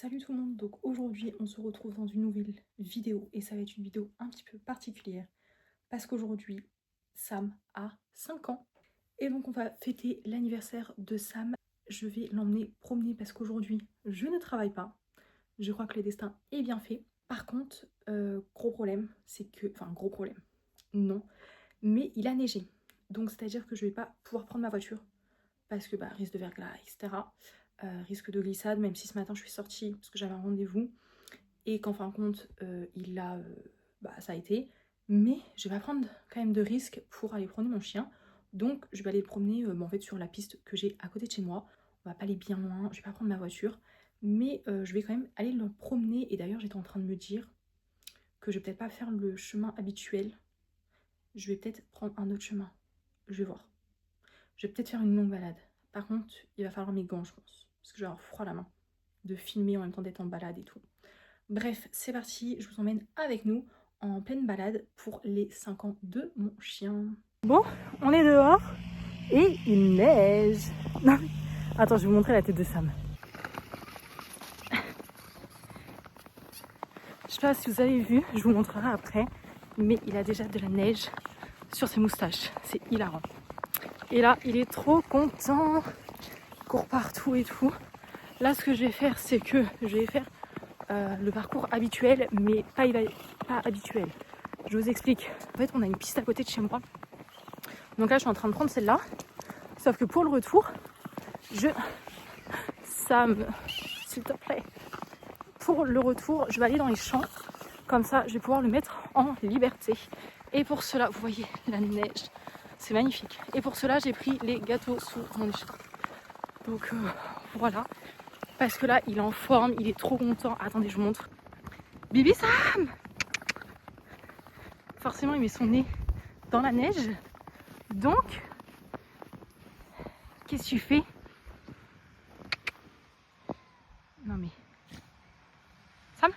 Salut tout le monde, donc aujourd'hui on se retrouve dans une nouvelle vidéo et ça va être une vidéo un petit peu particulière parce qu'aujourd'hui Sam a 5 ans et donc on va fêter l'anniversaire de Sam. Je vais l'emmener promener parce qu'aujourd'hui je ne travaille pas, je crois que le destin est bien fait. Par contre, gros problème, c'est que, enfin gros problème, non, mais il a neigé, donc c'est à dire que je vais pas pouvoir prendre ma voiture parce que risque de verglas, etc. Risque de glissade, même si ce matin je suis sortie parce que j'avais un rendez-vous et qu'en fin de compte ça a été. Mais je vais pas prendre quand même de risques pour aller promener mon chien. Donc je vais aller le promener en fait sur la piste que j'ai à côté de chez moi. On va pas aller bien loin, je vais pas prendre ma voiture. Mais je vais quand même aller le promener. Et d'ailleurs j'étais en train de me dire que je vais peut-être pas faire le chemin habituel. Je vais peut-être prendre un autre chemin. Je vais voir. Je vais peut-être faire une longue balade. Par contre, il va falloir mes gants, je pense. Parce que je vais avoir froid à la main. De filmer en même temps d'être en balade et tout. Bref, c'est parti. Je vous emmène avec nous en pleine balade pour les 5 ans de mon chien. Bon, on est dehors et il neige. Non, attends, je vais vous montrer la tête de Sam. Je sais pas si vous avez vu, je vous montrerai après. Mais il a déjà de la neige sur ses moustaches. C'est hilarant. Et là, il est trop content. Il court partout et tout. Là, ce que je vais faire, c'est que je vais faire le parcours habituel, mais pas habituel. Je vous explique. En fait, on a une piste à côté de chez moi. Donc là, je suis en train de prendre celle-là. Sauf que pour le retour, Sam, s'il te plaît. Pour le retour, je vais aller dans les champs. Comme ça, je vais pouvoir le mettre en liberté. Et pour cela, vous voyez la neige. C'est magnifique. Et pour cela, j'ai pris les gâteaux sous mon écharpe. Donc voilà. Parce que là, il est en forme, il est trop content. Attendez, je vous montre. Bibi Sam! Forcément, il met son nez dans la neige. Donc, qu'est-ce que tu fais? Non mais... Sam?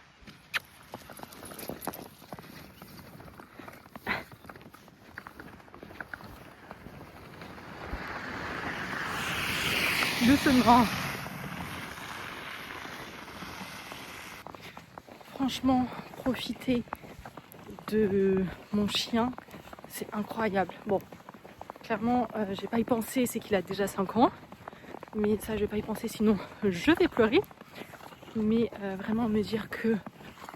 Doucement. Franchement, profiter de mon chien, c'est incroyable. Bon, clairement, j'ai pas y pensé, c'est qu'il a déjà 5 ans. Mais ça, je vais pas y penser, sinon je vais pleurer. Mais vraiment me dire que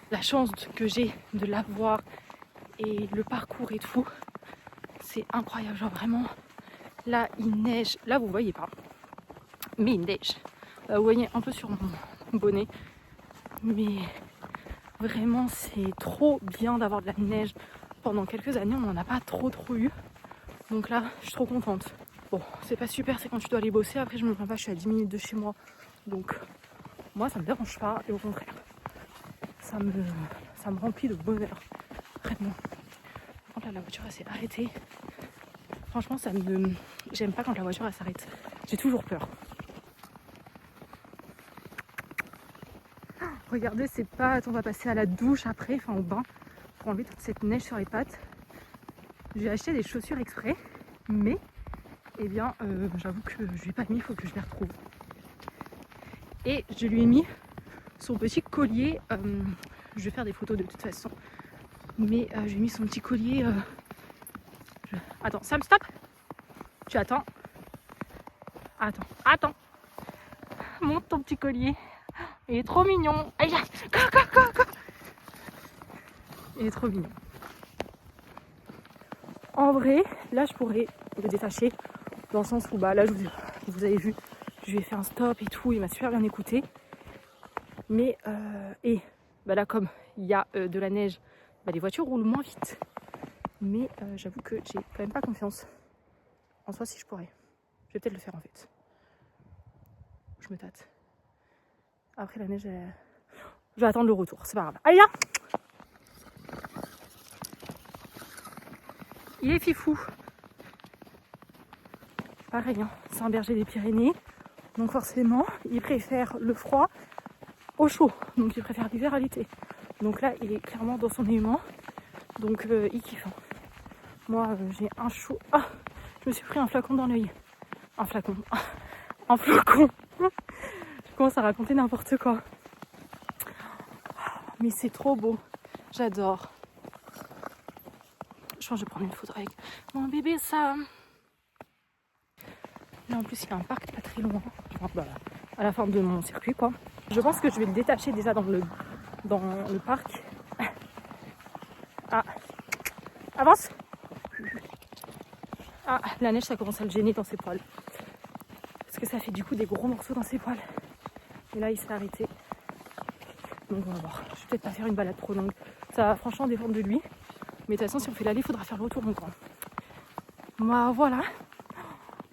la chance que j'ai de l'avoir et le parcours et tout, c'est incroyable. Genre vraiment, là, il neige. Là, vous voyez pas. Mais il neige. Là, vous voyez un peu sur mon bonnet. Mais vraiment, c'est trop bien d'avoir de la neige. Pendant quelques années, on n'en a pas trop eu. Donc là, je suis trop contente. Bon, c'est pas super, c'est quand tu dois aller bosser. Après, je me plains pas, je suis à 10 minutes de chez moi. Donc, moi, ça me dérange pas. Et au contraire, ça me remplit de bonheur. Vraiment. Quand là, la voiture, elle s'est arrêtée. Franchement, j'aime pas quand la voiture, elle s'arrête. J'ai toujours peur. Regardez ces pattes, on va passer à la douche après, enfin au bain, pour enlever toute cette neige sur les pattes. J'ai acheté des chaussures exprès, mais eh bien, j'avoue que je lui ai pas mis, il faut que je les retrouve. Et je lui ai mis son petit collier, je vais faire des photos de toute façon, mais je lui ai mis son petit collier. Attends, Sam, stop! Tu attends. Attends. Monte ton petit collier. Il est trop mignon. Aïe, quoi. Il est trop mignon. En vrai, là, je pourrais le détacher dans le sens où, là, vous avez vu, je lui ai fait un stop et tout. Il m'a super bien écouté. Mais, là, comme il y a de la neige, les voitures roulent moins vite. Mais j'avoue que j'ai quand même pas confiance. En soi, si je pourrais. Je vais peut-être le faire, en fait. Je me tâte. Après, la neige, je vais attendre le retour. C'est pas grave. Allez, là! Il est fifou. Pareil, hein, c'est un berger des Pyrénées. Donc forcément, il préfère le froid au chaud. Donc il préfère l'hiver à l'été. Donc là, il est clairement dans son élément. Donc il kiffe. Moi, j'ai un chaud. Ah, je me suis pris un flacon dans l'œil. Un flacon. Un flocon. Je commence à raconter n'importe quoi. Mais c'est trop beau. J'adore. Je pense que je vais prendre une photo avec mon bébé Sam. Là en plus il y a un parc pas très loin. Enfin, bah, à la fin de mon circuit quoi. Je pense que je vais le détacher déjà dans le parc. Ah, avance. Ah, la neige ça commence à le gêner dans ses poils. Parce que ça fait du coup des gros morceaux dans ses poils. Et là il s'est arrêté. Donc on va voir. Je vais peut-être pas faire une balade trop longue. Ça va franchement dépendre de lui. Mais de toute façon si on fait l'aller, il faudra faire le retour mon grand. Moi voilà.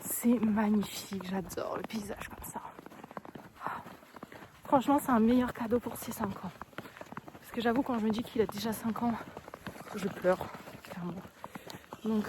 C'est magnifique, j'adore le paysage comme ça. Franchement c'est un meilleur cadeau pour ses 5 ans. Parce que j'avoue quand je me dis qu'il a déjà 5 ans, je pleure, clairement. Donc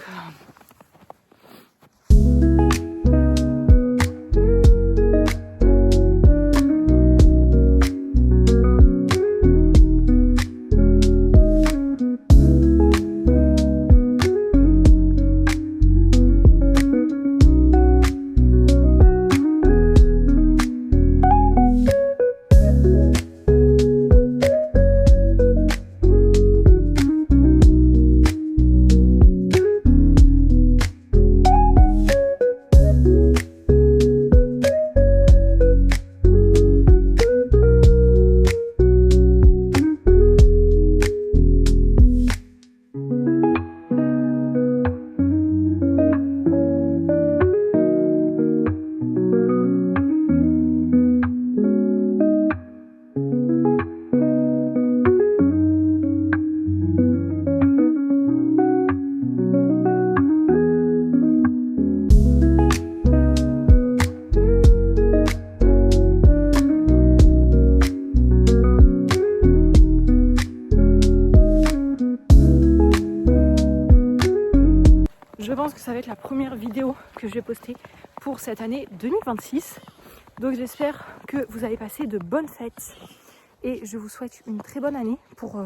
je pense que ça va être la première vidéo que je vais poster pour cette année 2026. Donc j'espère que vous avez passé de bonnes fêtes. Et je vous souhaite une très bonne année pour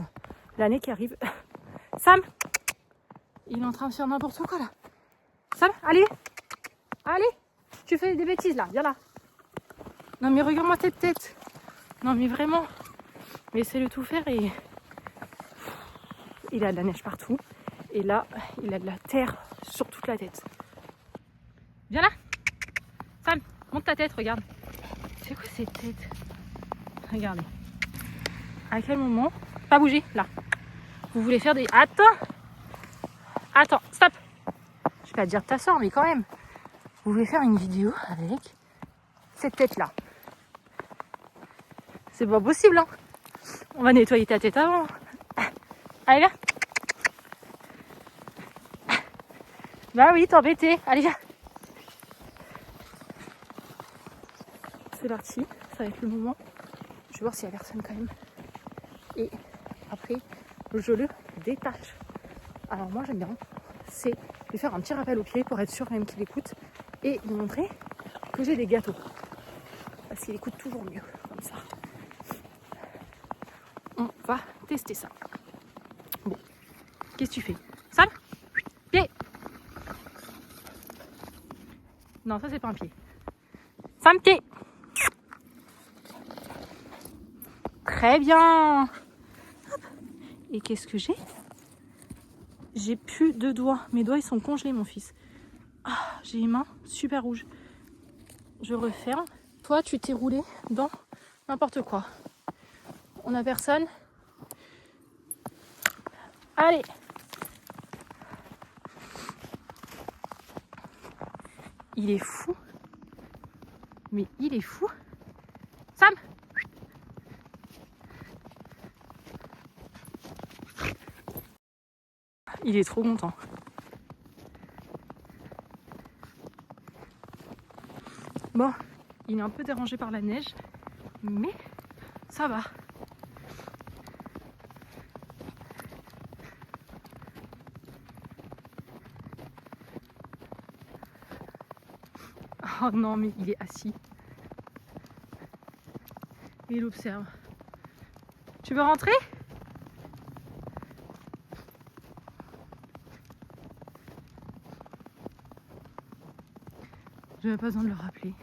l'année qui arrive. Sam, il est en train de faire n'importe quoi là. Sam, allez. Allez, tu fais des bêtises là, viens là. Non mais regarde-moi cette tête. Non mais vraiment. Laissez-le tout faire et... Il a de la neige partout. Et là, il a de la terre sur toute la tête. Viens là. Sam, monte ta tête, regarde. C'est quoi cette tête? Regardez. À quel moment... Pas bouger, là. Vous voulez faire des... Attends. Attends, stop. Je vais pas te dire ta soeur, mais quand même. Vous voulez faire une vidéo avec cette tête-là. C'est pas possible, hein. On va nettoyer ta tête avant. Allez, viens. Bah oui, t'es embêté. Allez, viens. C'est parti. Ça va être le moment. Je vais voir s'il y a personne quand même. Et après, je le détache. Alors moi, j'aime bien. C'est lui faire un petit rappel au pied pour être sûr même qu'il écoute. Et lui montrer que j'ai des gâteaux. Parce qu'il écoute toujours mieux. Comme ça. On va tester ça. Bon. Qu'est-ce que tu fais? Sam? Pied! Non, ça c'est pas un pied. Sam, pied! Très bien! Et qu'est-ce que j'ai? J'ai plus de doigts. Mes doigts ils sont congelés mon fils. Ah, j'ai les mains super rouges. Je referme. Toi tu t'es roulé dans n'importe quoi. On a personne. Allez! Il est fou. Mais il est fou. Sam! Il est trop content. Bon, il est un peu dérangé par la neige, mais ça va. Oh non, mais il est assis. Et il observe. Tu veux rentrer? Je n'ai pas besoin de le rappeler.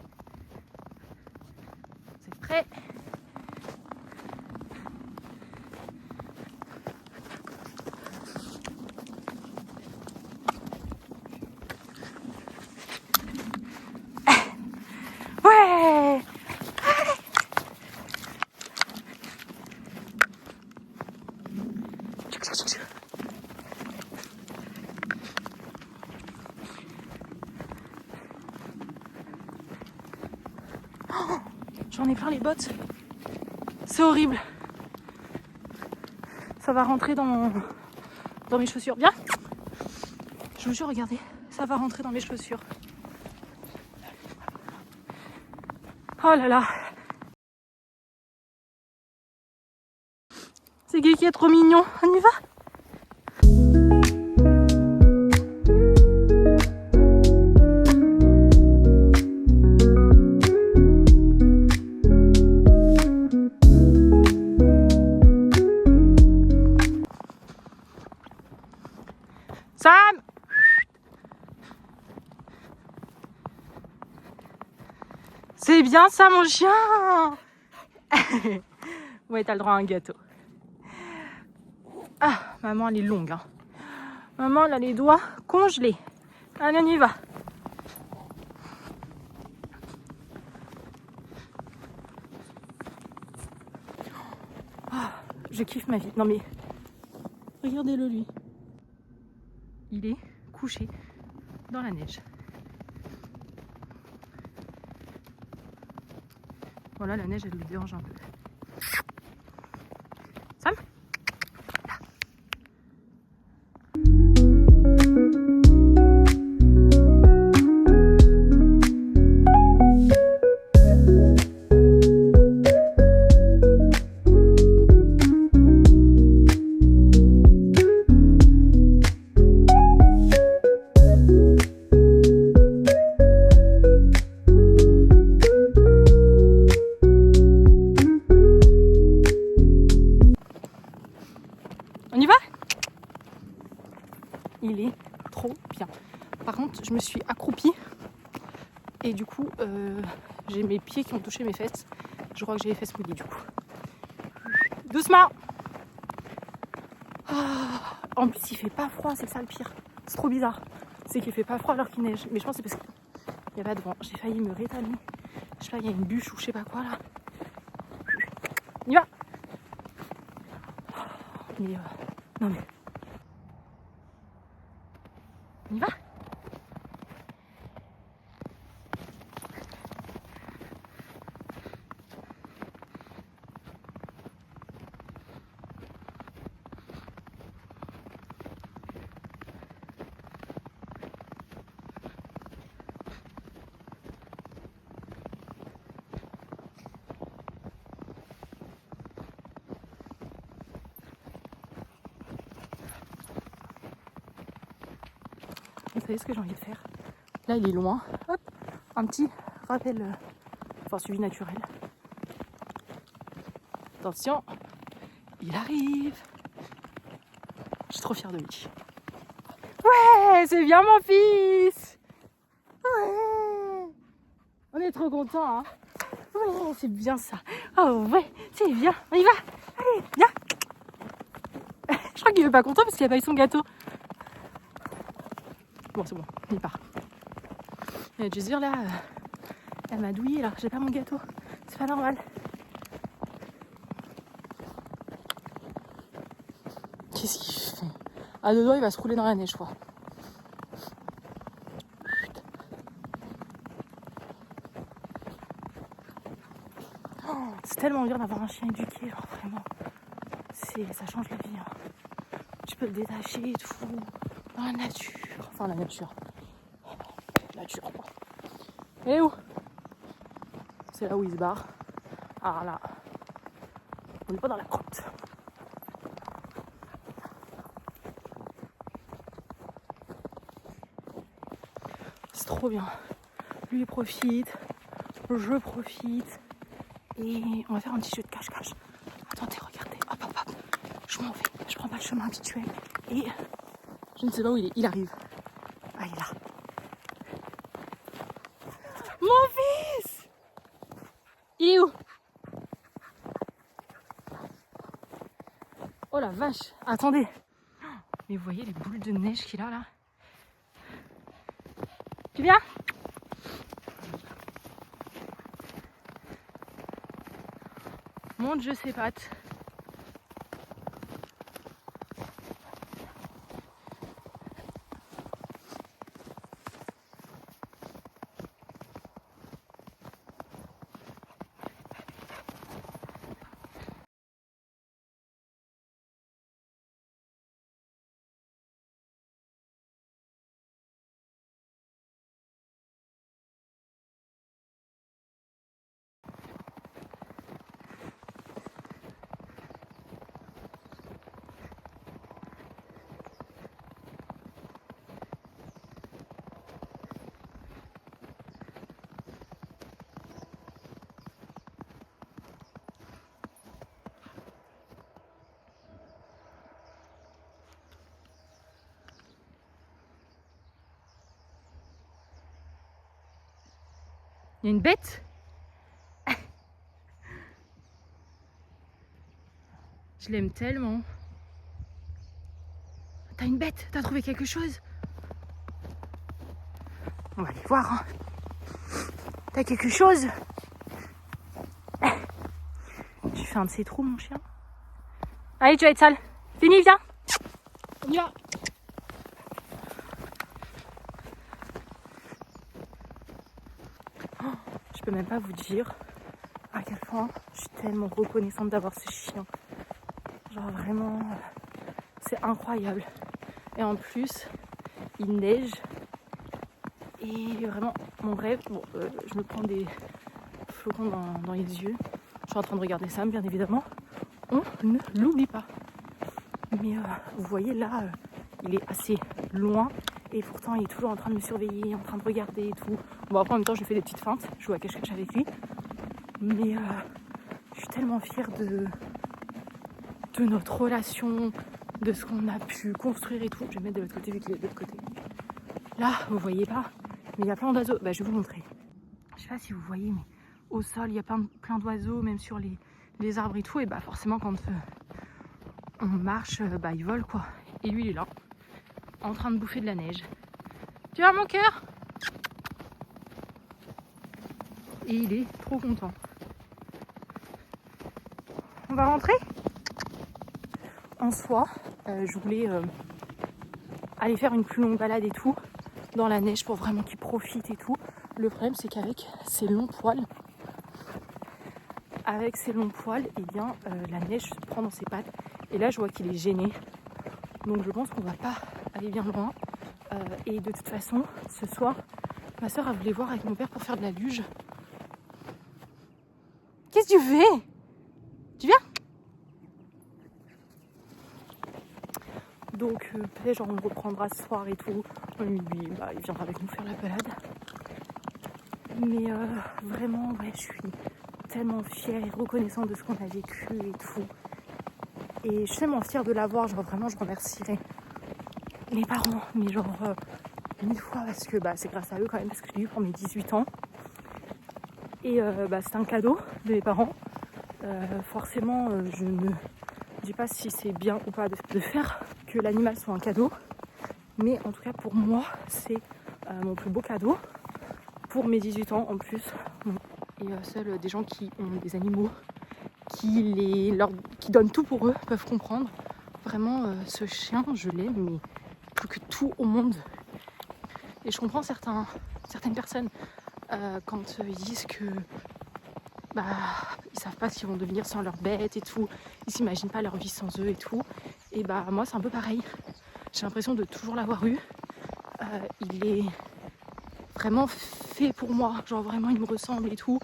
C'est prêt. J'en ai plein les bottes. C'est horrible. Ça va rentrer dans mes chaussures. Viens. Je vous jure, regardez. Ça va rentrer dans mes chaussures. Oh là là. C'est Guy qui est trop mignon. On y va? Sam! C'est bien ça mon chien. Ouais, t'as le droit à un gâteau. Ah, maman elle est longue hein. Maman elle a les doigts congelés. Allez, on y va. Oh, je kiffe ma vie. Non mais regardez-le lui. Il est couché dans la neige. Voilà, la neige elle le dérange un peu. Sam? On y va? Il est trop bien. Par contre, je me suis accroupie et du coup, j'ai mes pieds qui ont touché mes fesses. Je crois que j'ai les fesses mouillées du coup. Doucement! Ah, en plus, il fait pas froid, c'est ça le pire. C'est trop bizarre. C'est qu'il fait pas froid alors qu'il neige. Mais je pense que c'est parce qu'il n'y a pas de vent. J'ai failli me rétamer. Je sais pas, il y a une bûche ou je sais pas quoi là. On y va! Mais non mais. On y va? Vous savez ce que j'ai envie de faire? Là, il est loin. Hop, un petit rappel, enfin suivi naturel. Attention, il arrive. Je suis trop fière de lui. Ouais, c'est bien mon fils. Ouais, on est trop contents, hein. Ouais, c'est bien ça. Oh ouais, c'est bien. On y va. Allez, viens. Je crois qu'il est pas content parce qu'il a pas eu son gâteau. Bon, c'est bon, il part. Et je veux dire là, elle m'a douillé là. J'ai pas mon gâteau. C'est pas normal. Qu'est-ce qu'il fait? À deux doigts, il va se rouler dans la neige, je crois. Oh, c'est tellement bien d'avoir un chien éduqué, genre vraiment. Ça change la vie. Hein. Tu peux le détacher et tout. Dans la nature. Enfin, la nature. Nature, quoi. Et où? C'est là où il se barre. Ah là. On n'est pas dans la crotte. C'est trop bien. Lui il profite, je profite. Et on va faire un petit jeu de cache-cache. Attendez, regardez. Hop, hop, hop. Je m'en vais. Je prends pas le chemin habituel. Et je ne sais pas où il est. Il arrive. Ah, il est là. Mon fils! Il est où? Oh la vache. Attendez. Mais vous voyez les boules de neige qu'il a là? Tu viens? Mon Dieu, ses pattes. Il y a une bête. Je l'aime tellement. T'as une bête? T'as trouvé quelque chose? On va aller voir. Hein. T'as quelque chose? J'ai fait un de ces trous, mon chien. Allez, tu vas être sale. Fini, viens. On y va. Oh, je peux même pas vous dire à quel point je suis tellement reconnaissante d'avoir ce chien. Genre vraiment, c'est incroyable. Et en plus, il neige. Et vraiment, mon rêve, bon, je me prends des flocons dans les yeux. Je suis en train de regarder Sam, bien évidemment. On ne l'oublie pas. Mais vous voyez là, il est assez loin. Et pourtant, il est toujours en train de me surveiller, en train de regarder et tout. Bon, après, en même temps, je fais des petites feintes. Je joue à cache-cache avec lui. Mais je suis tellement fière de notre relation, de ce qu'on a pu construire et tout. Je vais mettre de l'autre côté vu qu'il est de l'autre côté. Là, vous voyez pas, mais il y a plein d'oiseaux. Bah, je vais vous montrer. Je sais pas si vous voyez, mais au sol, il y a plein d'oiseaux, même sur les arbres et tout. Et bah forcément, quand on marche, bah ils volent quoi. Et lui, il est là, en train de bouffer de la neige. Tu vois mon cœur? Et il est trop content. On va rentrer? En soi, je voulais aller faire une plus longue balade et tout, dans la neige pour vraiment qu'il profite et tout. Le problème, c'est qu'avec ses longs poils, eh bien, la neige se prend dans ses pattes. Et là, je vois qu'il est gêné. Donc, je pense qu'on va pas aller bien loin. Et de toute façon, ce soir, ma soeur a voulu voir avec mon père pour faire de la luge. Qu'est-ce que tu fais? Tu viens? Donc, peut-être genre on le reprendra ce soir et tout. Lui, bah, il viendra avec nous faire la balade. Mais vraiment, ouais, je suis tellement fière et reconnaissante de ce qu'on a vécu et tout. Et je suis tellement fière de l'avoir, genre vraiment je remercierai mes parents, mais genre 1000 fois parce que bah, c'est grâce à eux quand même, parce que je l'ai eu pour mes 18 ans. Et bah, c'est un cadeau de mes parents. Forcément, je ne dis pas si c'est bien ou pas de faire que l'animal soit un cadeau. Mais en tout cas pour moi, c'est mon plus beau cadeau. Pour mes 18 ans en plus. Et seuls des gens qui ont des animaux, qui donnent tout pour eux, peuvent comprendre. Vraiment, ce chien, je l'aime, mais plus que tout au monde. Et je comprends certaines personnes quand ils disent que bah, ils savent pas s'ils vont devenir sans leur bête et tout. Ils s'imaginent pas leur vie sans eux et tout. Et bah moi, c'est un peu pareil. J'ai l'impression de toujours l'avoir eu. Il est vraiment fait pour moi. Genre vraiment, il me ressemble et tout.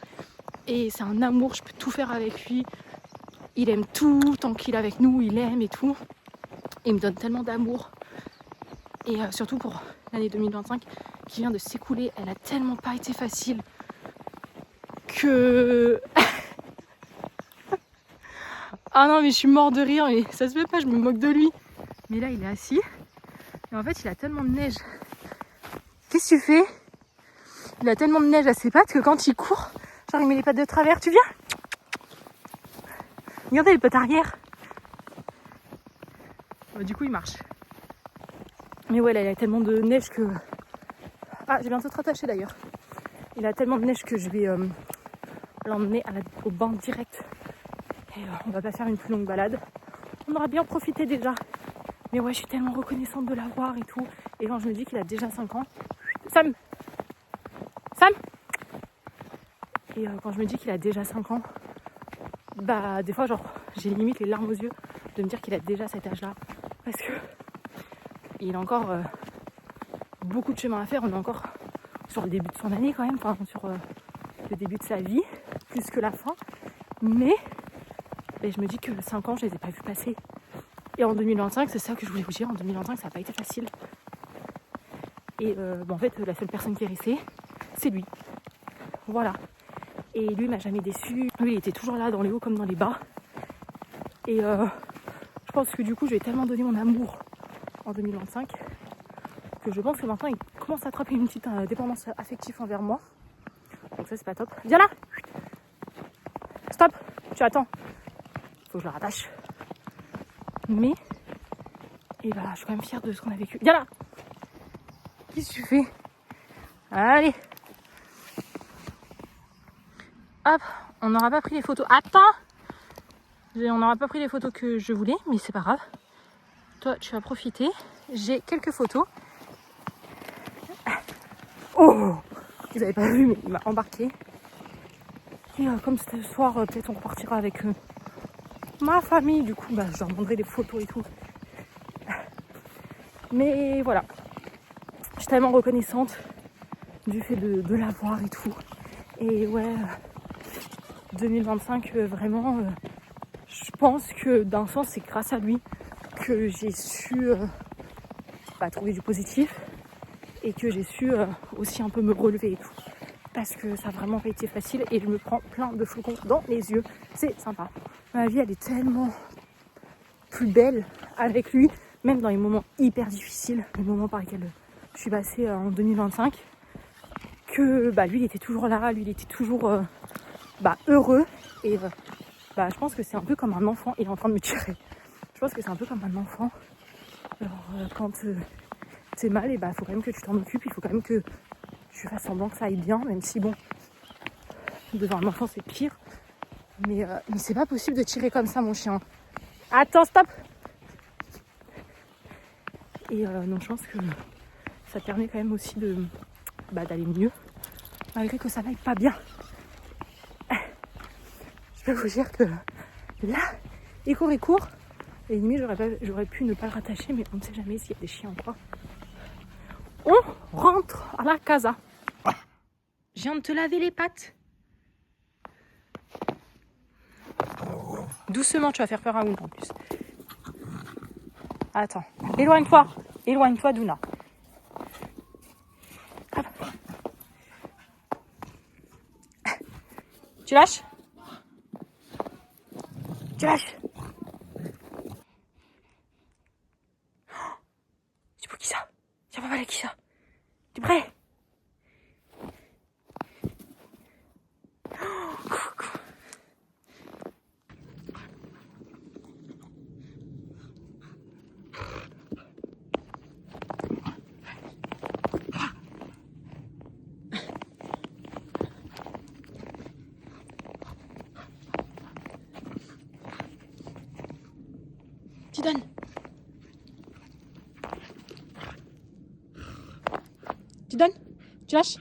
Et c'est un amour, je peux tout faire avec lui. Il aime tout, tant qu'il est avec nous, il aime et tout. Et il me donne tellement d'amour. Et surtout pour l'année 2025 qui vient de s'écouler, elle a tellement pas été facile que... Ah non mais je suis mort de rire, mais ça se fait pas, je me moque de lui. Mais là il est assis, et en fait il a tellement de neige. Qu'est-ce que tu fais? Il a tellement de neige à ses pattes que quand il court, genre il met les pattes de travers. Tu viens? Regardez les pattes arrière. Du coup il marche. Mais ouais là il a tellement de neige que... Ah, j'ai bientôt te rattaché d'ailleurs. Il a tellement de neige que je vais l'emmener au bain direct. Et on va pas faire une plus longue balade. On aura bien profité déjà. Mais ouais, je suis tellement reconnaissante de l'avoir et tout. Et quand je me dis qu'il a déjà 5 ans... Sam! Et quand je me dis qu'il a déjà 5 ans, bah des fois genre j'ai limite les larmes aux yeux de me dire qu'il a déjà cet âge-là. Parce que il a encore beaucoup de chemin à faire. On est encore sur le début de son année quand même, enfin sur le début de sa vie, plus que la fin. Mais je me dis que 5 ans, je les ai pas vus passer. Et en 2025, c'est ça que je voulais vous dire, en 2025, ça n'a pas été facile. Et en fait, la seule personne qui est restée, c'est lui. Voilà. Et lui, il m'a jamais déçu. Lui, il était toujours là, dans les hauts comme dans les bas. Et je pense que du coup, je lui ai tellement donné mon amour en 2025 que je pense que maintenant, il commence à attraper une petite dépendance affective envers moi. Donc Donc ça c'est pas top. Viens là. Stop. Tu attends. Faut que je le rattache. Mais et bah je suis quand même fière de ce qu'on a vécu. Viens là. Qu'est-ce que tu fais? Allez. Hop, on n'aura pas pris les photos. Attends. On n'aura pas pris les photos que je voulais, mais c'est pas grave. Toi, tu vas profiter. J'ai quelques photos. Oh, vous avez pas vu, mais il m'a embarqué. Et comme ce soir, peut-être on repartira avec ma famille. Du coup, bah, je leur demanderai des photos et tout. Mais voilà. Je suis tellement reconnaissante du fait de l'avoir et tout. Et ouais, 2025, vraiment, je pense que d'un sens, c'est grâce à lui que j'ai su trouver du positif et que j'ai su aussi un peu me relever et tout. Parce que ça a vraiment pas été facile et je me prends plein de flocons dans les yeux. C'est sympa. Ma vie, elle est tellement plus belle avec lui, même dans les moments hyper difficiles, les moments par lesquels je suis passée en 2025, que lui, il était toujours là, lui, il était toujours heureux. Et je pense que c'est un peu comme un enfant. Il est en train de me tirer. Je pense que c'est un peu comme un enfant. Alors, quand t'es mal, il faut quand même que tu t'en occupes. Il faut quand même que tu fasses semblant que ça aille bien, même si bon, devant un enfant c'est pire. Mais c'est pas possible de tirer comme ça, mon chien. Attends, stop. Et donc je pense que ça permet quand même aussi de d'aller mieux, malgré que ça n'aille pas bien. Je peux vous dire que là, il court. Et limite, j'aurais pu ne pas le rattacher, mais on ne sait jamais s'il y a des chiens ou quoi. On rentre à la casa. Je viens de te laver les pattes. Doucement, tu vas faire peur à Oun en plus. Attends, éloigne-toi, Douna. Hop. Tu lâches? C'est pour qui ça? Tiens, papa, qui ça? T'es prêt? Coucou. Tu donnes. Tu donnes? Tu lâches?